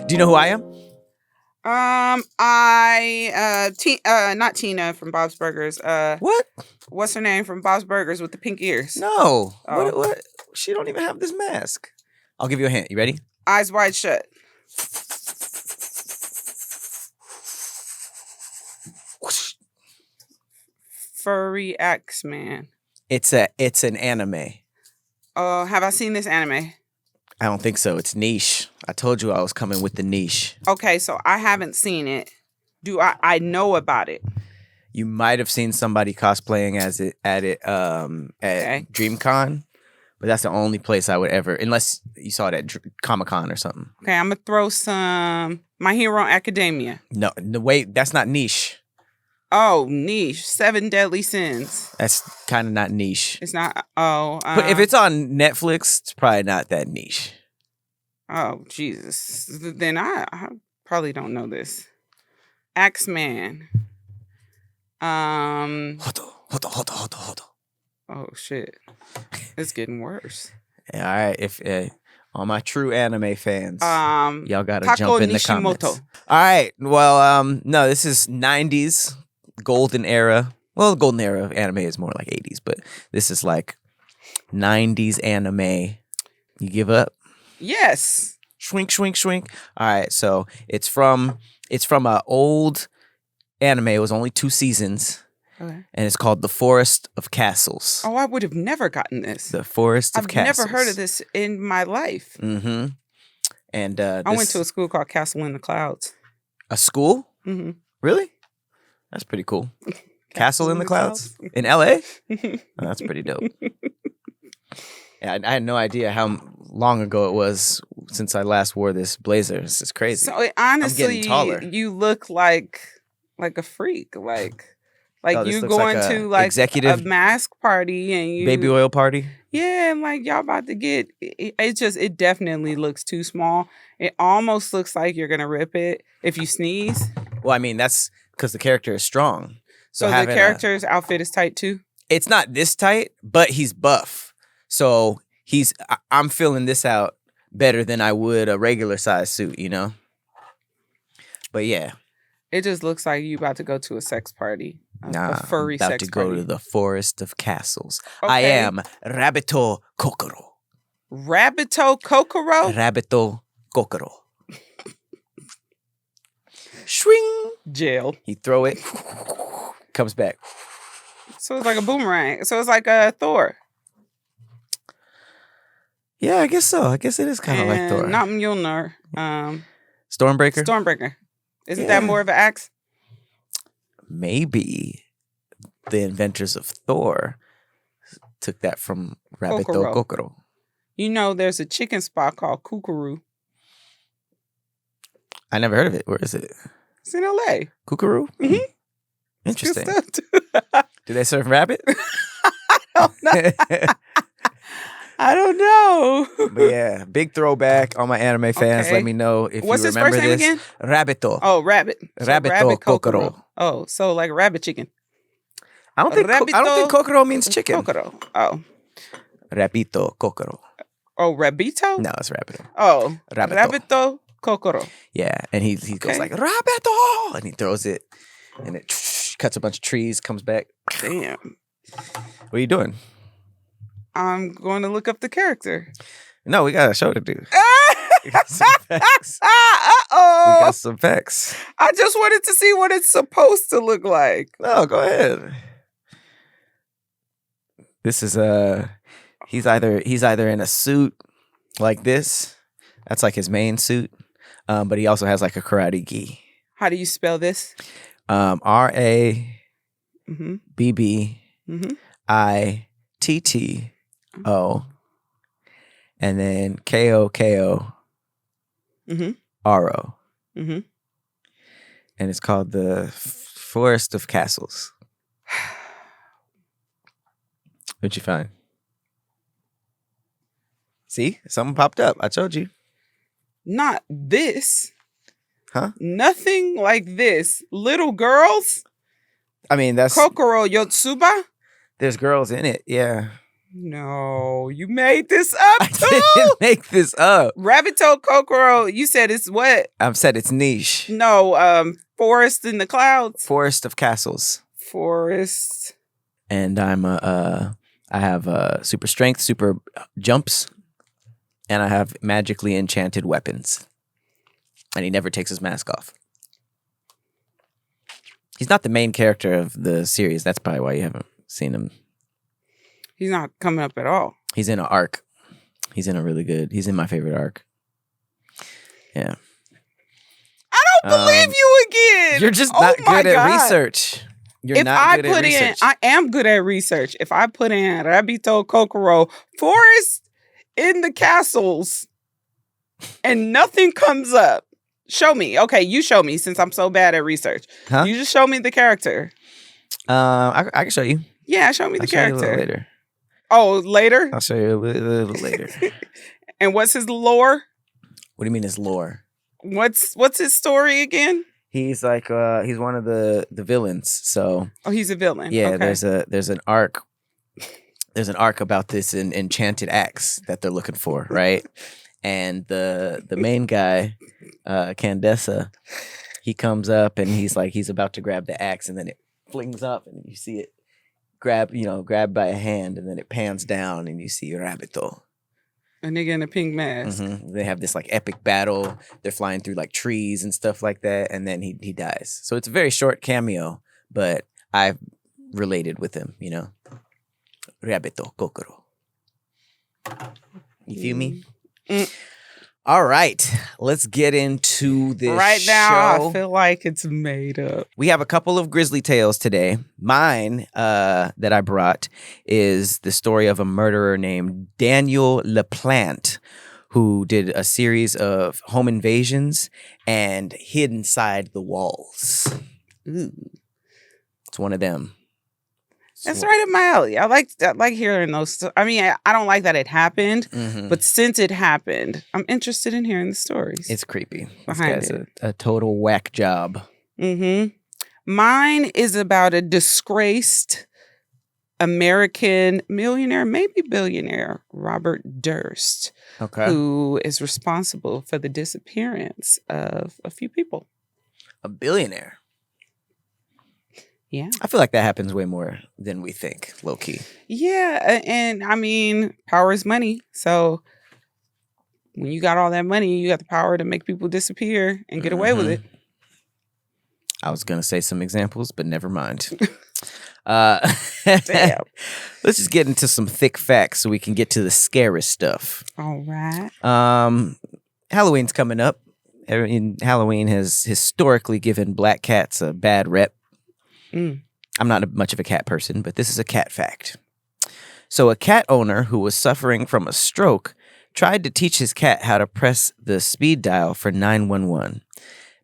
Do you know who I am? Not Tina from Bob's Burgers. What? What's her name from Bob's Burgers with the pink ears? No. Oh. What? She don't even have this mask. I'll give you a hint. You ready? Eyes wide shut. Furry X-Man. It's an anime. Have I seen this anime? I don't think so. It's niche. I told you I was coming with the niche. Okay, so I haven't seen it. Do I know about it? You might have seen somebody cosplaying at DreamCon, but that's the only place I would ever, unless you saw it at Comic-Con or something. Okay, I'm gonna throw some My Hero Academia. No, wait, that's not niche. Oh, niche. 7 Deadly Sins. That's kind of not niche. It's not. Oh, but if it's on Netflix, it's probably not that niche. Oh, Jesus. Then I probably don't know this. Axeman. Hold on. Oh, shit. It's getting worse. Yeah, all right, if all my true anime fans, y'all gotta Tako jump in the Nishimoto. comments. All right, well, no, this is 90s golden era. Well, the golden era of anime is more like 80s, but this is like 90s anime. You give up? Yes. Shrink. All right, so it's from an old anime. It was only 2 seasons. Okay. And it's called The Forest of Castles. Oh, I would have never gotten this. The Forest of Castles. I've never heard of this in my life. Mm-hmm. And I went to a school called Castle in the Clouds. A school? Mm-hmm. Really? That's pretty cool. Castle in the Clouds? In LA? Oh, that's pretty dope. Yeah, I had no idea how long ago it was since I last wore this blazer. This is crazy. So honestly, I'm getting taller. You look like a freak. Like you looks going like to like executive a mask party and you baby oil party. Yeah, and like y'all about to get it definitely looks too small. It almost looks like you're gonna rip it if you sneeze. Well, I mean that's because the character is strong. So the character's outfit is tight too? It's not this tight, but he's buff. So I'm filling this out better than I would a regular size suit, you know? But yeah. It just looks like you about to go to a sex party. A furry I'm about sex to go party. to the Forest of Castles. Okay. I am Rabbito Kokoro. Rabbito Kokoro? Rabbito Kokoro. Swing. Jail. He throw it. Comes back. So it's like a boomerang. So it's like a Thor. Yeah, I guess so. I guess it is kind of like Thor. Not Mjolnir. Stormbreaker? Isn't that more of an axe? Maybe the inventors of Thor took that from Rabbito Kokoro. You know, there's a chicken spot called Kookaroo. I never heard of it. Where is it? It's in LA. Kookaroo? Mm-hmm. Interesting. Do they serve rabbit? I don't know. I don't know. But yeah, big throwback. All my anime fans, let me know if What's you his remember first name this. again? Rabbito. Oh, rabbit. So Rabbito Kokoro. Oh, so like rabbit chicken. I don't think Kokoro means chicken. Kokoro. Oh. Rabbito Kokoro. Oh, Rabbito? No, it's Rabbito. Oh. Rabbito Kokoro. Yeah, and he goes like Rabbito, and he throws it, and it cuts a bunch of trees, comes back. Damn. What are you doing? I'm going to look up the character. No, we got a show to do. We got some facts. Uh-oh. We got some facts. I just wanted to see what it's supposed to look like. No, go ahead. This is he's either in a suit like this. That's like his main suit. But he also has like a karate gi. How do you spell this? RABBITTO. And then KOKO. RO. And it's called the Forest of Castles. What'd you find? See? Something popped up. I told you. Not this. Huh? Nothing like this. Little girls? I mean, that's... Kokoro Yotsuba? There's girls in it, yeah. No, you made this up I too. didn't make this up. Rabbit-toed kokoro. You said it's what? I've said it's niche. No, forest in the clouds. Forest of Castles. Forest. And I have super strength, super jumps, and I have magically enchanted weapons. And he never takes his mask off. He's not the main character of the series. That's probably why you haven't seen him. He's not coming up at all. He's in an arc. He's in my favorite arc. Yeah. I don't believe you again. You're just not good at research. I am good at research. If I put in Rabbit-toed kokoro, forest in the castles, and nothing comes up, show me. Okay, you show me since I'm so bad at research. Huh? You just show me the character. I can show you. Yeah, show me the character. I'll show you a little later. Oh, later? I'll show you a little later. And what's his lore? What do you mean his lore? What's his story again? He's like he's one of the villains. So he's a villain. yeah, okay. there's an arc. There's an arc about this enchanted axe that they're looking for, right? And the main guy, Candessa, he comes up and he's about to grab the axe, and then it flings up and you see it grabbed by a hand, and then it pans down and you see Rabbito. A nigga in a pink mask. Mm-hmm. They have this like epic battle. They're flying through like trees and stuff like that, and then he dies. So it's a very short cameo, but I've related with him, Rabbito Kokoro. You feel me? Mm. All right, let's get into this Right now, show. I feel like it's made up. We have a couple of grizzly tales today. Mine that I brought is the story of a murderer named Daniel LaPlante, who did a series of home invasions and hid inside the walls. Ooh. It's one of them. That's right up my alley. I like hearing those. I mean, I don't like that it happened, but since it happened, I'm interested in hearing the stories. It's creepy. Behind this guy's a total whack job. Mine is about a disgraced American millionaire, maybe billionaire, Robert Durst, who is responsible for the disappearance of a few people. A billionaire. Yeah. I feel like that happens way more than we think, low key. Yeah. And I mean, power is money. So when you got all that money, you got the power to make people disappear and get away with it. I was going to say some examples, but never mind. Damn. Let's just get into some thick facts so we can get to the scary stuff. All right. Halloween's coming up. Halloween has historically given black cats a bad rep. I'm not much of a cat person, but this is a cat fact. So a cat owner who was suffering from a stroke tried to teach his cat how to press the speed dial for 911.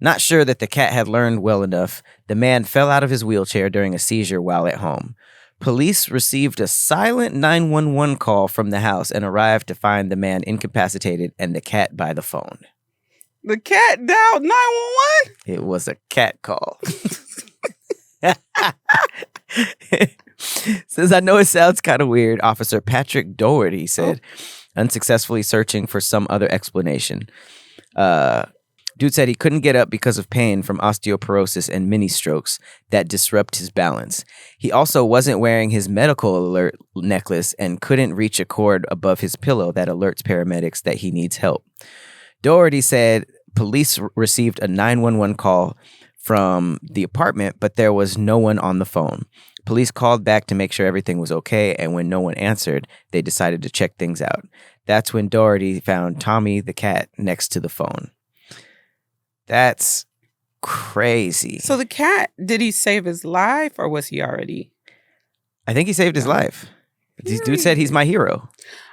Not sure that the cat had learned well enough, the man fell out of his wheelchair during a seizure while at home. Police received a silent 911 call from the house and arrived to find the man incapacitated and the cat by the phone. The cat dialed 911? It was a cat call. Says, I know it sounds kind of weird. Officer Patrick Doherty said, unsuccessfully searching for some other explanation. Dude said he couldn't get up because of pain from osteoporosis and mini strokes that disrupt his balance. He also wasn't wearing his medical alert necklace and couldn't reach a cord above his pillow that alerts paramedics that he needs help. Doherty said police received a 911 call from the apartment, but there was no one on the phone. Police called back to make sure everything was okay, and when no one answered, they decided to check things out. That's when Doherty found Tommy the cat next to the phone. That's crazy. So the cat, did he save his life or was he already? I think he saved his life. This dude said he's my hero.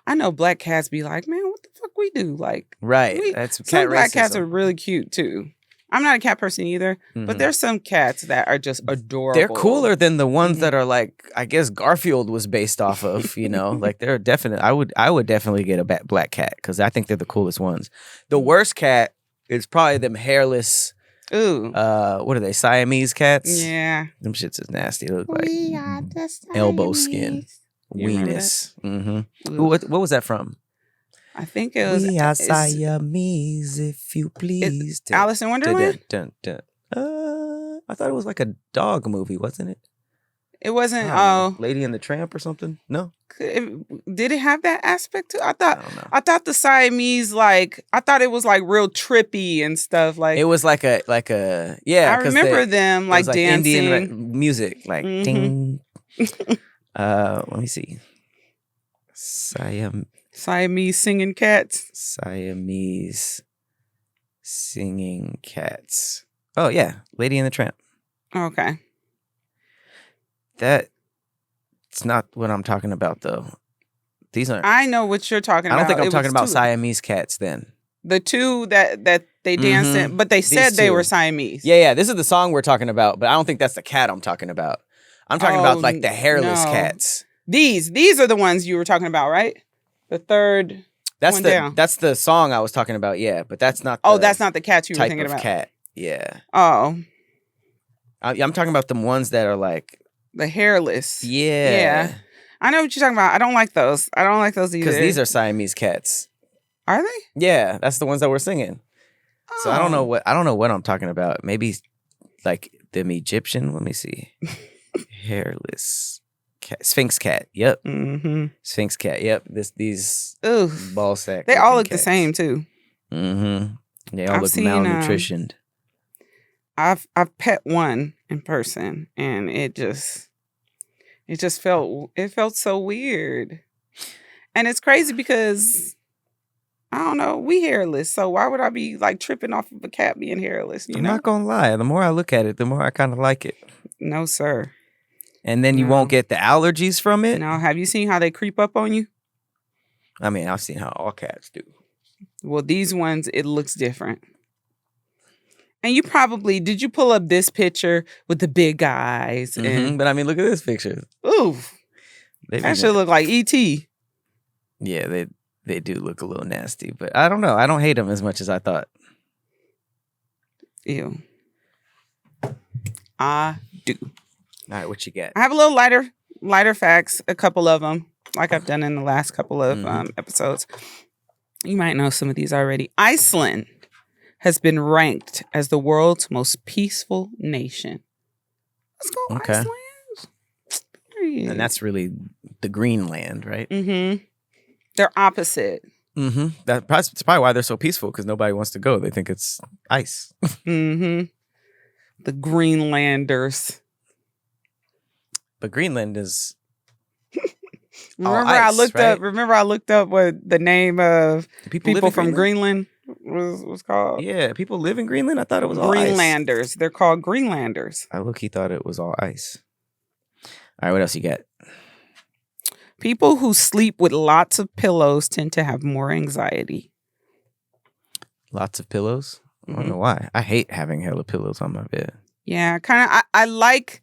I know black cats be like, man, what the fuck we do? Like, right. That's cat some black racism. Cats are really cute too. I'm not a cat person either, but there's some cats that are just adorable. They're cooler than the ones that are like, I guess Garfield was based off of, like they're definite. I would definitely get a black cat because I think they're the coolest ones. The worst cat is probably them hairless. Ooh. What are they? Siamese cats? Yeah. Them shits is nasty. They look like elbow skin. Weenus. What was that from? I think it was. We are Siamese, if you please. Alice in Wonderland? I thought it was like a dog movie, wasn't it? It wasn't. Lady and the Tramp or something? No. Did it have that aspect too? I thought the Siamese, like, I thought it was like real trippy and stuff. Like, it was like a yeah. I remember them like dancing, Indian music, like ding. Let me see. Siamese singing cats. Siamese singing cats. Oh yeah, Lady and the Tramp. Okay. That's not what I'm talking about, though. These aren't. I know what you're talking about. I don't think I'm talking about Siamese cats then. The two that they danced in, but they said they were Siamese. Yeah. This is the song we're talking about, but I don't think that's the cat I'm talking about. I'm talking about like the hairless cats. These are the ones you were talking about, right? The third. That's the song I was talking about. Yeah, but that's not. That's not the cats you were thinking about. Cat. Yeah. Oh. I'm talking about the ones that are like. The hairless. Yeah. I know what you're talking about. I don't like those. I don't like those either. Because these are Siamese cats. Are they? Yeah, that's the ones that we're singing. Oh. So I don't know what I'm talking about. Maybe like them Egyptian. Let me see. Hairless cat. Sphinx cat. Yep. Mm-hmm. Sphinx cat. Yep. These ball sack. They all look cats. The same too. Mm-hmm. They all look malnutritioned. I've pet one in person, and it felt so weird, and it's crazy because I don't know, we hairless, so why would I be like tripping off of a cat being hairless? I'm not gonna lie, the more I look at it, the more I kind of like it. No, sir. And then you won't get the allergies from it. No, have you seen how they creep up on you? I mean, I've seen how all cats do. Well, these ones, it looks different. And did you pull up this picture with the big eyes? But I mean, look at this picture. Ooh. That should look like E.T. Yeah, they do look a little nasty, but I don't know. I don't hate them as much as I thought. Ew. I do. All right, what you got? I have a little lighter facts, a couple of them, like I've done in the last couple of episodes. You might know some of these already. Iceland has been ranked as the world's most peaceful nation. Let's go, Iceland. Period. And that's really the Greenland, right? Mm-hmm. They're opposite. Mm-hmm. That's probably why they're so peaceful, because nobody wants to go. They think it's ice. Mm-hmm. The Greenlanders. But Greenland is Remember I looked up what the name of people from Greenland was called? Yeah, people live in Greenland? I thought it was all Greenlanders. Ice. They're called Greenlanders. I low-key thought it was all ice. All right, what else you got? People who sleep with lots of pillows tend to have more anxiety. Lots of pillows? I don't know why. I hate having hella pillows on my bed. Yeah, kind of. I like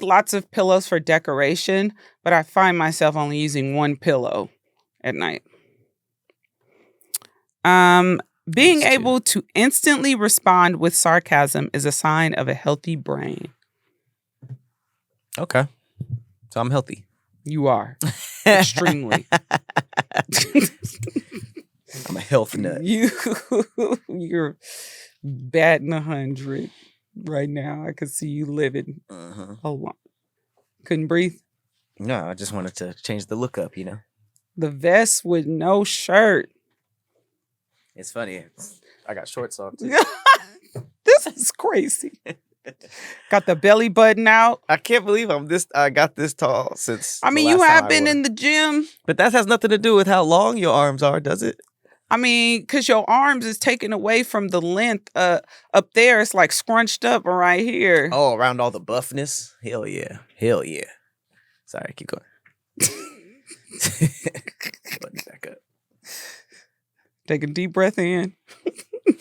lots of pillows for decoration, but I find myself only using one pillow at night. Being able to instantly respond with sarcasm is a sign of a healthy brain. Okay. So I'm healthy. You are. Extremely. I'm a health nut. You're batting 100 right now. I could see you living a lot. Couldn't breathe? No, I just wanted to change the look up, The vest with no shirt. It's funny. I got shorts on too. This is crazy. Got the belly button out. I can't believe I got this tall since. I mean, you have been in the gym. But that has nothing to do with how long your arms are, does it? I mean, because your arms is taken away from the length up there. It's like scrunched up right here. Oh, around all the buffness? Hell yeah. Hell yeah. Sorry, keep going. Button back up. Take a deep breath in. I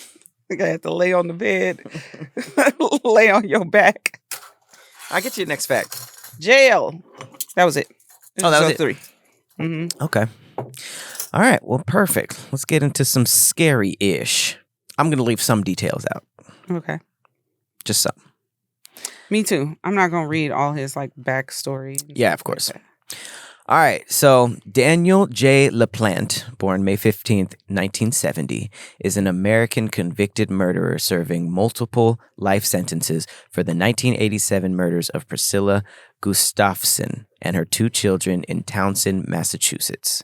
think I have to lay on the bed. Lay on your back. I'll get you the next fact. Jail. That was it. That was it. 3. Mm-hmm. Okay. All right. Well, perfect. Let's get into some scary-ish. I'm going to leave some details out. Okay. Just some. Me too. I'm not going to read all his backstory. Yeah, of course. All right, so Daniel J. LaPlante, born May 15th, 1970, is an American convicted murderer serving multiple life sentences for the 1987 murders of Priscilla Gustafson and her 2 children in Townsend, Massachusetts.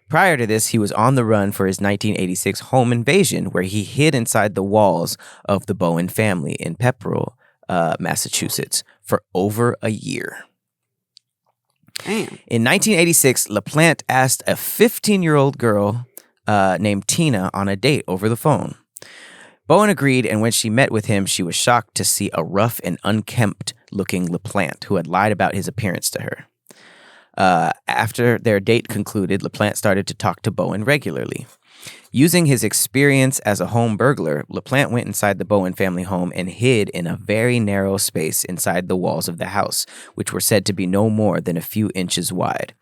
Prior to this, he was on the run for his 1986 home invasion, where he hid inside the walls of the Bowen family in Pepperell, Massachusetts, for over a year. Damn. In 1986, LaPlante asked a 15-year-old girl named Tina on a date over the phone. Bowen agreed, and when she met with him, she was shocked to see a rough and unkempt-looking LaPlante who had lied about his appearance to her. After their date concluded, LaPlante started to talk to Bowen regularly. Using his experience as a home burglar, LaPlante went inside the Bowen family home and hid in a very narrow space inside the walls of the house, which were said to be no more than a few inches wide.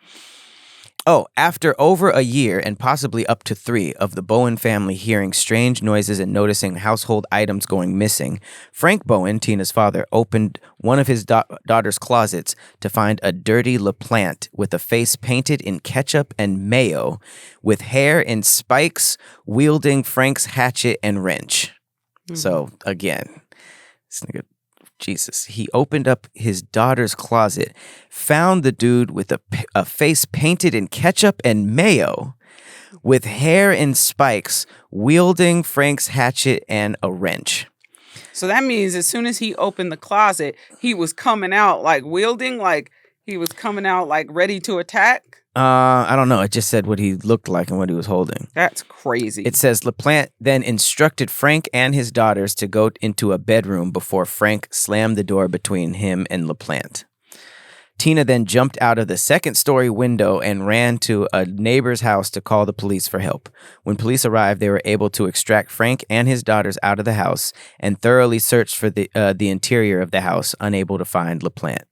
After over a year and possibly up to 3 of the Bowen family hearing strange noises and noticing household items going missing, Frank Bowen, Tina's father, opened one of his daughter's closets to find a dirty LaPlante with a face painted in ketchup and mayo, with hair in spikes, wielding Frank's hatchet and wrench. Mm-hmm. So, again, this nigga... Jesus, he opened up his daughter's closet, found the dude with a face painted in ketchup and mayo, with hair in spikes, wielding Frank's hatchet and a wrench. So that means as soon as he opened the closet, he was coming out like wielding, like he was coming out like ready to attack? I don't know. It just said what he looked like and what he was holding. That's crazy. It says LaPlante then instructed Frank and his daughters to go into a bedroom before Frank slammed the door between him and LaPlante. Tina then jumped out of the second-story window and ran to a neighbor's house to call the police for help. When police arrived, they were able to extract Frank and his daughters out of the house and thoroughly searched for the interior of the house, unable to find LaPlante.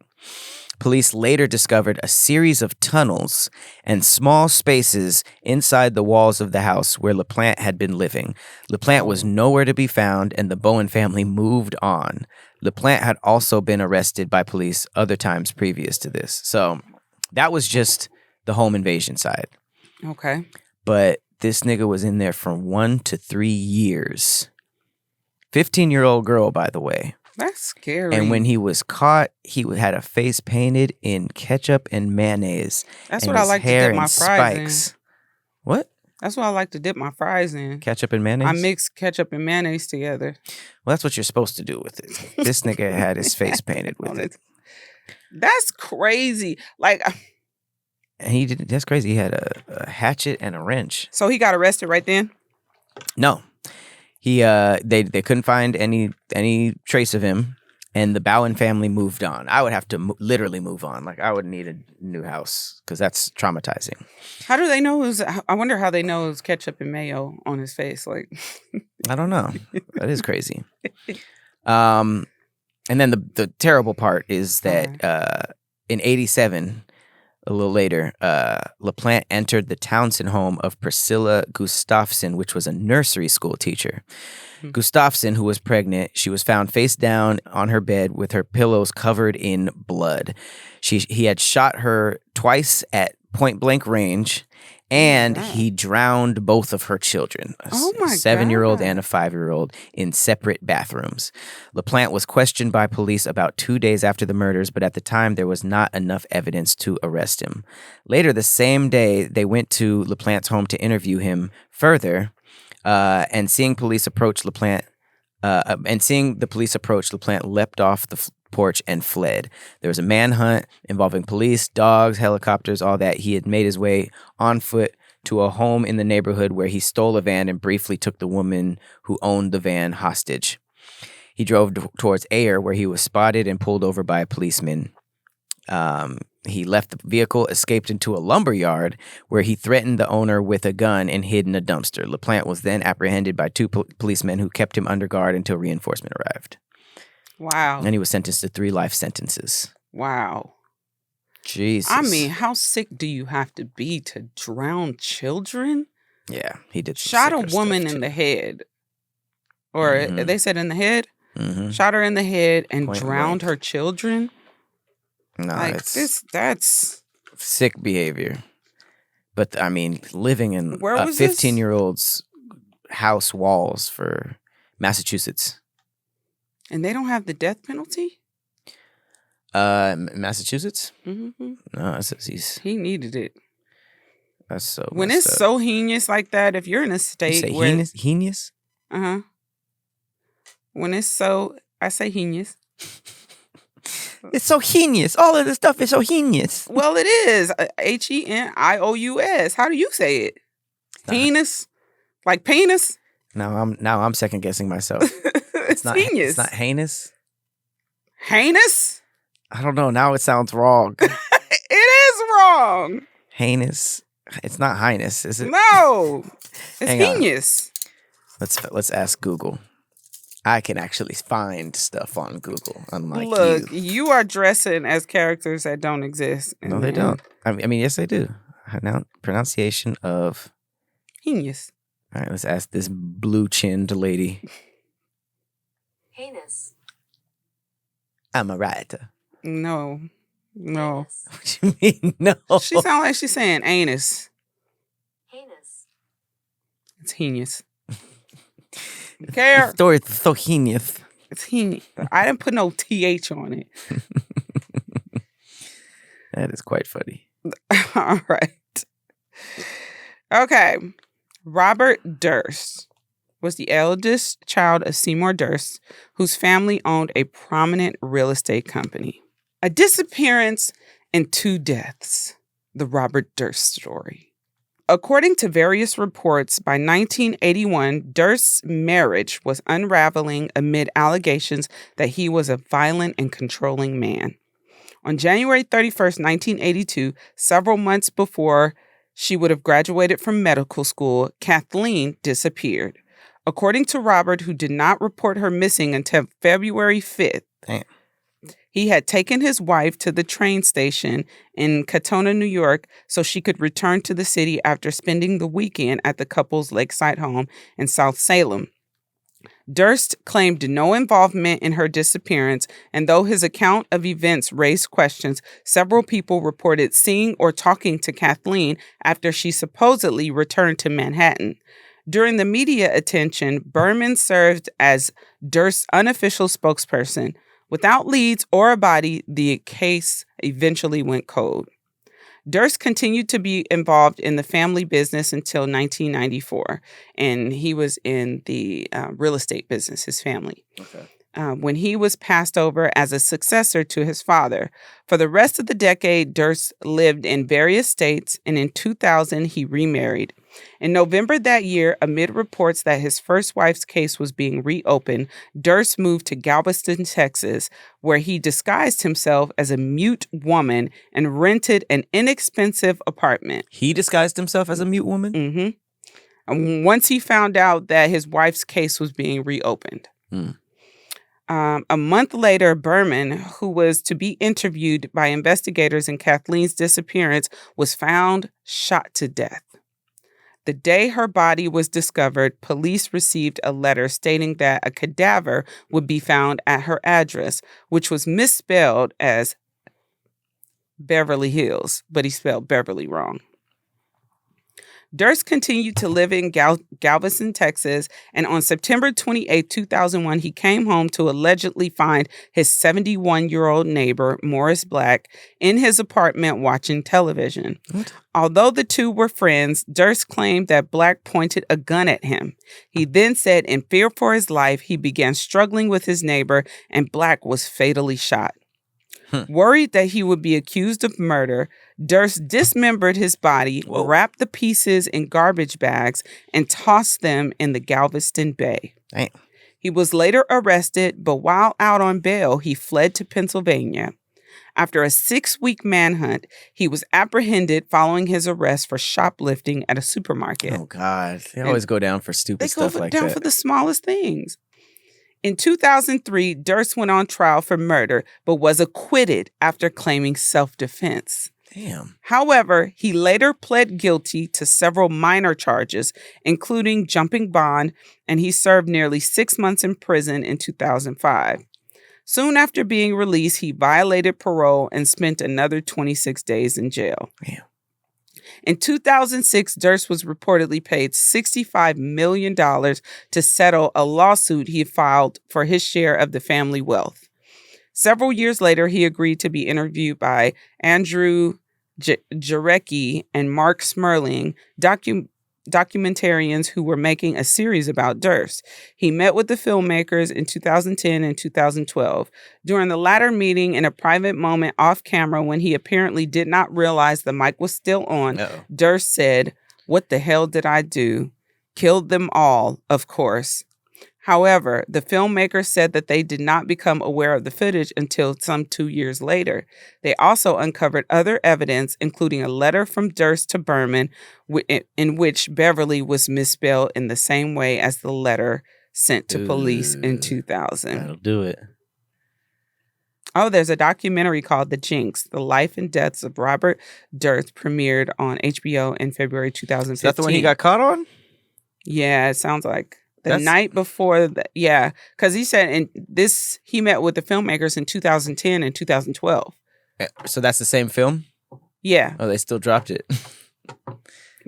Police later discovered a series of tunnels and small spaces inside the walls of the house where LaPlante had been living. LaPlante was nowhere to be found, and the Bowen family moved on. LaPlante had also been arrested by police other times previous to this. So that was just the home invasion side. Okay. But this nigga was in there for 1 to 3 years. 15-year-old girl, by the way. That's scary. And when he was caught, he had a face painted in ketchup and mayonnaise. That's what I like to dip my fries in. What? That's what I like to dip my fries in. Ketchup and mayonnaise? I mix ketchup and mayonnaise together. Well, that's what you're supposed to do with it. This nigga had his face painted with it. That's crazy. Like, and he did. That's crazy. He had a hatchet and a wrench. So he got arrested right then? No. He they couldn't find any trace of him, and the Bowen family moved on. I would have to literally move on. Like, I would need a new house because that's traumatizing. How do they know I wonder how they know it was ketchup and mayo on his face. Like, I don't know. That is crazy. And then the terrible part is that in 1987, a little later, LaPlante entered the Townsend home of Priscilla Gustafson, which was a nursery school teacher. Mm-hmm. Gustafson, who was pregnant, she was found face down on her bed with her pillows covered in blood. He had shot her twice at point-blank range, and he drowned both of her children, a 7-year-old and a 5-year-old, in separate bathrooms. LaPlante was questioned by police about 2 days after the murders, but at the time there was not enough evidence to arrest him. Later the same day, they went to LaPlante's home to interview him further, and seeing the police approach, LaPlante leapt off the porch and fled. There was a manhunt involving police, dogs, helicopters, all that. He had made his way on foot to a home in the neighborhood where he stole a van and briefly took the woman who owned the van hostage. He drove towards Ayer, where he was spotted and pulled over by a policeman. He left the vehicle, escaped into a lumber yard, where he threatened the owner with a gun and hid in a dumpster. LaPlante was then apprehended by 2 policemen who kept him under guard until reinforcement arrived. Wow. And he was sentenced to 3 life sentences. Wow. Jesus. I mean, how sick do you have to be to drown children? Yeah, he did. Shot a woman in the head. Or they said in the head? Mm-hmm. Shot her in the head and drowned her children? No, like, that's sick behavior. But I mean, living in a 15-year-old's house walls for Massachusetts. And they don't have the death penalty? Massachusetts? Mm-hmm. No, it says he needed it. That's so. When it's so heinous like that, if you're in a state you say heinous? Uh-huh. When it's so, I say heinous. It's so heinous. All of this stuff is so heinous. Well, it is. Henious. How do you say it? Heinous? Like penis? Now I'm second guessing myself. It's not heinous. It's not heinous. Heinous? I don't know. Now it sounds wrong. It is wrong. Heinous. It's not highness, is it? No. It's heinous. Let's ask Google. I can actually find stuff on Google, unlike Look, you are dressing as characters that don't exist. No, they don't. I mean, yes, they do. Pronunciation of heinous. All right, let's ask this blue-chinned lady. Heinous. I'm a writer. No. What you mean, no? She sounds like she's saying anus. Heinous. It's heinous. Care. The story is so heinous. It's heinous. I didn't put no TH on it. That is quite funny. All right. Okay. Robert Durst was the eldest child of Seymour Durst, whose family owned a prominent real estate company. A disappearance and 2 deaths. The Robert Durst story. According to various reports, by 1981, Durst's marriage was unraveling amid allegations that he was a violent and controlling man. On January 31st, 1982, several months before she would have graduated from medical school, Kathleen disappeared. According to Robert, who did not report her missing until February 5th, Damn. He had taken his wife to the train station in Katona, New York, so she could return to the city after spending the weekend at the couple's lakeside home in South Salem. Durst claimed no involvement in her disappearance, and though his account of events raised questions, several people reported seeing or talking to Kathleen after she supposedly returned to Manhattan. During the media attention, Berman served as Durst's unofficial spokesperson. Without leads or a body, the case eventually went cold. Durst continued to be involved in the family business until 1994, and he was in the real estate business, his family. Okay. When he was passed over as a successor to his father. For the rest of the decade, Durst lived in various states, and in 2000, he remarried. In November that year, amid reports that his first wife's case was being reopened, Durst moved to Galveston, Texas, where he disguised himself as a mute woman and rented an inexpensive apartment. He disguised himself as a mute woman? Mm-hmm. And once he found out that his wife's case was being reopened. A month later, Berman, who was to be interviewed by investigators in Kathleen's disappearance, was found shot to death. The day her body was discovered, police received a letter stating that a cadaver would be found at her address, which was misspelled as Beverly Hills, but he spelled Beverly wrong. Durst continued to live in Galveston, Texas, and on September 28, 2001, he came home to allegedly find his 71-year-old neighbor, Morris Black, in his apartment watching television. What? Although the two were friends, Durst claimed that Black pointed a gun at him. He then said in fear for his life, he began struggling with his neighbor, and Black was fatally shot. Worried that he would be accused of murder, Durst dismembered his body, wrapped the pieces in garbage bags, and tossed them in the Galveston Bay. Damn. He was later arrested, but while out on bail, he fled to Pennsylvania. After a 6-week manhunt, he was apprehended following his arrest for shoplifting at a supermarket. Oh, God. They always go down for stupid stuff like that. They go down for the smallest things. In 2003, Durst went on trial for murder, but was acquitted after claiming self-defense. Damn. However, he later pled guilty to several minor charges, including jumping bond, and he served nearly 6 months in prison in 2005. Soon after being released, he violated parole and spent another 26 days in jail. Damn. In 2006, Durst was reportedly paid $65 million to settle a lawsuit he filed for his share of the family wealth. Several years later, he agreed to be interviewed by Andrew Jarecki and Mark Smerling, documentarians who were making a series about Durst. He met with the filmmakers in 2010 and 2012. During the latter meeting, in a private moment off camera when he apparently did not realize the mic was still on, Durst said, "What the hell did I do? Killed them all, of course." However, the filmmakers said that they did not become aware of the footage until some 2 years later. They also uncovered other evidence, including a letter from Durst to Berman, in which Beverly was misspelled in the same way as the letter sent to police in 2000. That'll do it. Oh, there's a documentary called The Jinx, The Life and Deaths of Robert Durst, premiered on HBO in February 2015. Is that the one he got caught on? Yeah, it sounds like. Night before, because he said he met with the filmmakers in 2010 and 2012. So that's the same film? Yeah. Oh, they still dropped it.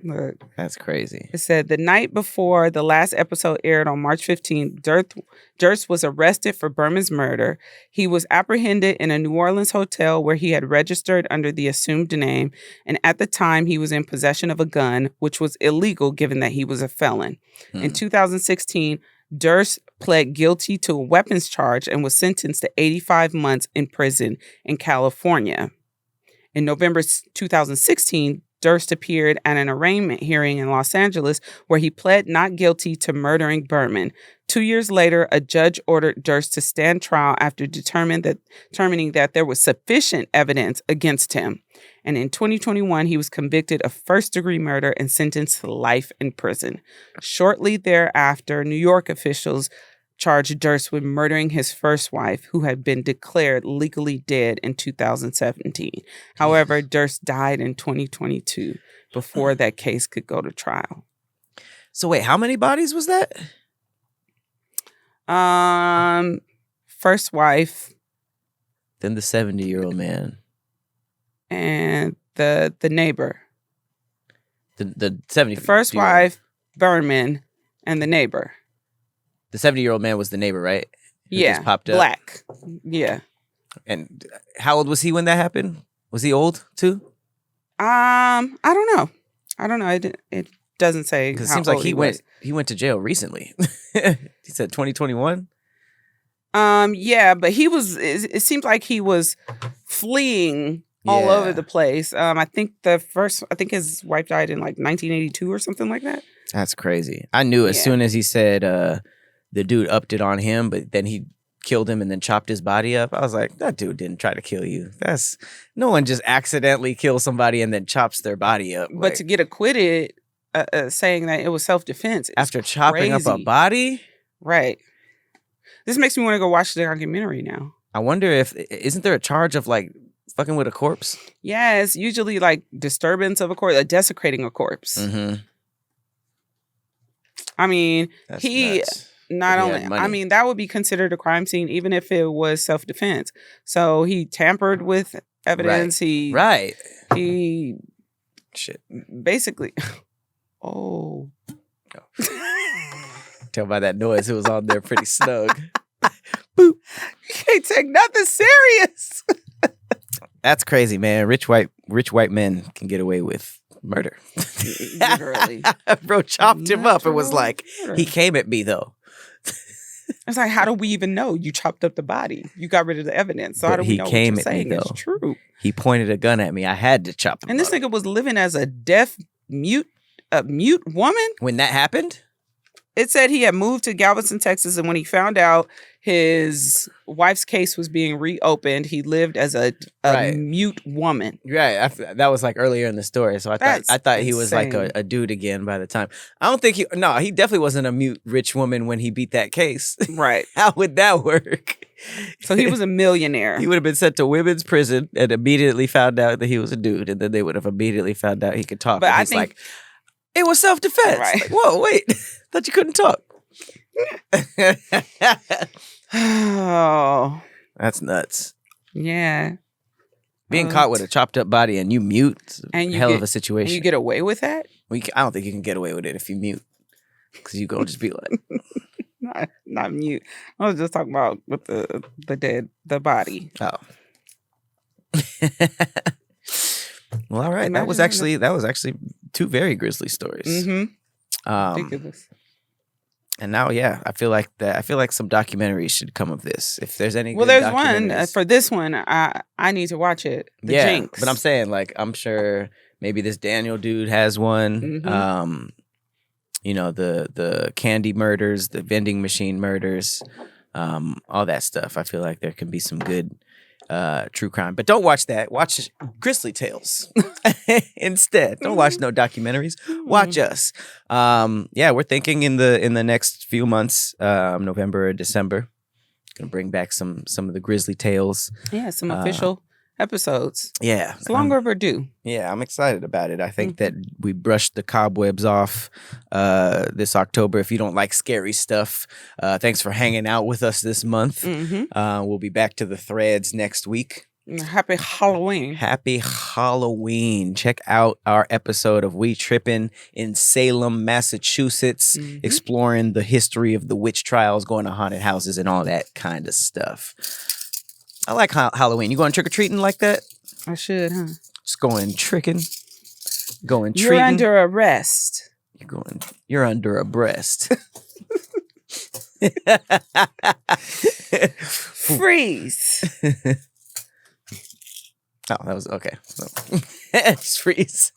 Look, that's crazy. It said the night before the last episode aired on March 15th, Durst was arrested for Berman's murder. He was apprehended in a New Orleans hotel where he had registered under the assumed name, and at the time he was in possession of a gun, which was illegal given that he was a felon. In 2016, Durst pled guilty to a weapons charge and was sentenced to 85 months in prison in California. In November 2016, Durst appeared at an arraignment hearing in Los Angeles where he pled not guilty to murdering Berman. 2 years later, a judge ordered Durst to stand trial after determining that there was sufficient evidence against him. And in 2021, he was convicted of first-degree murder and sentenced to life in prison. Shortly thereafter, New York officials charged Durst with murdering his first wife, who had been declared legally dead in 2017. However, Durst died in 2022 before that case could go to trial. So wait, how many bodies was that? First wife. Then the 70-year-old man. And the neighbor. The 70. The first wife, Berman, and the neighbor. The 70-year-old man was the neighbor, right? Who just popped up. Black. Yeah. And how old was he when that happened? Was he old too? I don't know. It doesn't say. Because it seems like he went to jail recently. He said 2021. Yeah, but it seems like he was fleeing all over the place. I think his wife died in like 1982 or something like that. That's crazy. I knew as soon as he said the dude upped it on him, but then he killed him and then chopped his body up. I was like, that dude didn't try to kill you. No one just accidentally kills somebody and then chops their body up. But to get acquitted, saying that it was self-defense after chopping up a body, right? This makes me want to go watch the documentary now. I wonder isn't there a charge of like fucking with a corpse? Yeah, it's usually like disturbance of a corpse, desecrating a corpse. Mm-hmm. I mean, That's he nuts. not He only, had money. I mean, that would be considered a crime scene, even if it was self-defense. So he tampered with evidence. Right. He Shit. basically, oh. Tell by that noise, it was on there pretty snug. Boop. You can't take nothing serious. That's crazy, man. Rich white men can get away with murder. Literally. Bro chopped him up and was like, he came at me though. It's like, how do we even know you chopped up the body? You got rid of the evidence. So But how do we he know came what at you're me, saying is though. true? He pointed a gun at me. I had to chop him And this up. nigga was living as a deaf mute woman. When that happened? It said he had moved to Galveston, Texas, and when he found out his wife's case was being reopened, he lived as a Right. mute woman. Right. That was like earlier in the story. So I thought he was like insane. a dude again by the time. I don't think he definitely wasn't a mute rich woman when he beat that case. Right. How would that work? So he was a millionaire. He would have been sent to women's prison and immediately found out that he was a dude, and then they would have immediately found out he could talk. But And I he's think- like, it was self-defense. Right. Like, whoa, wait. Thought you couldn't talk. Oh. That's nuts. Yeah. Being caught with a chopped up body and you mute, and you hell get, of a situation. And you get away with that? I don't think you can get away with it if you mute. Because you go just be like... not mute. I was just talking about with the body. Oh. Well, all right. Imagine That was actually two very grisly stories. Ridiculous. And now, I feel like some documentaries should come of this. If there's any, there's one for this one. I need to watch it. The Jinx. But I'm saying, like, I'm sure maybe this Daniel dude has one. You know, the candy murders, the vending machine murders, all that stuff. I feel like there can be some good true crime. But don't watch that. Watch Grizzly Tales instead. Don't watch no documentaries. Watch us. We're thinking in the next few months, November or December, gonna bring back some of the Grizzly Tales. Yeah, some official episodes. Yeah. It's long overdue. Yeah, I'm excited about it. I think that we brushed the cobwebs off this October. If you don't like scary stuff, thanks for hanging out with us this month. We'll be back to the threads next week. Happy Halloween. Happy Halloween. Check out our episode of We Trippin' in Salem, Massachusetts, exploring the history of the witch trials, going to haunted houses and all that kind of stuff. I like Halloween. You going trick-or-treating like that? I should, huh? Just going tricking. Going treating. You're under arrest. You're under arrest. Freeze. Oh, that was okay. Just freeze.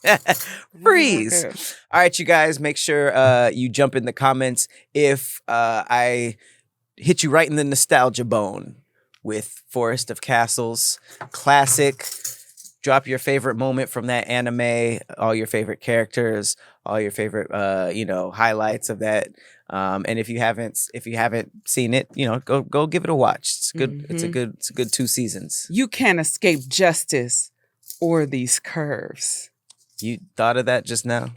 Freeze. Okay. All right, you guys, make sure you jump in the comments if I hit you right in the nostalgia bone with Forest of Castles. Classic. Drop your favorite moment from that anime, all your favorite characters, all your favorite highlights of that. And if you haven't seen it, go give it a watch. It's good. It's a good 2 seasons. You can't escape justice or these curves. You thought of that just now?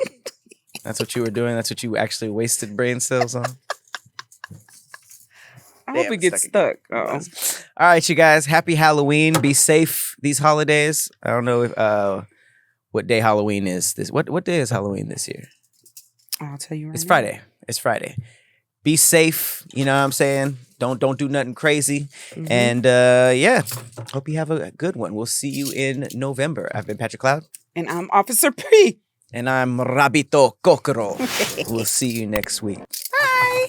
That's what you were doing? That's what you actually wasted brain cells on? I hope it gets stuck. All right, you guys. Happy Halloween. Be safe these holidays. I don't know if what day Halloween is. What day is Halloween this year? I'll tell you right now. It's Friday. It's Friday. Be safe. You know what I'm saying? Don't do nothing crazy. And hope you have a good one. We'll see you in November. I've been Patrick Cloud. And I'm Officer P. And I'm Rabito Kokoro. We'll see you next week. Bye.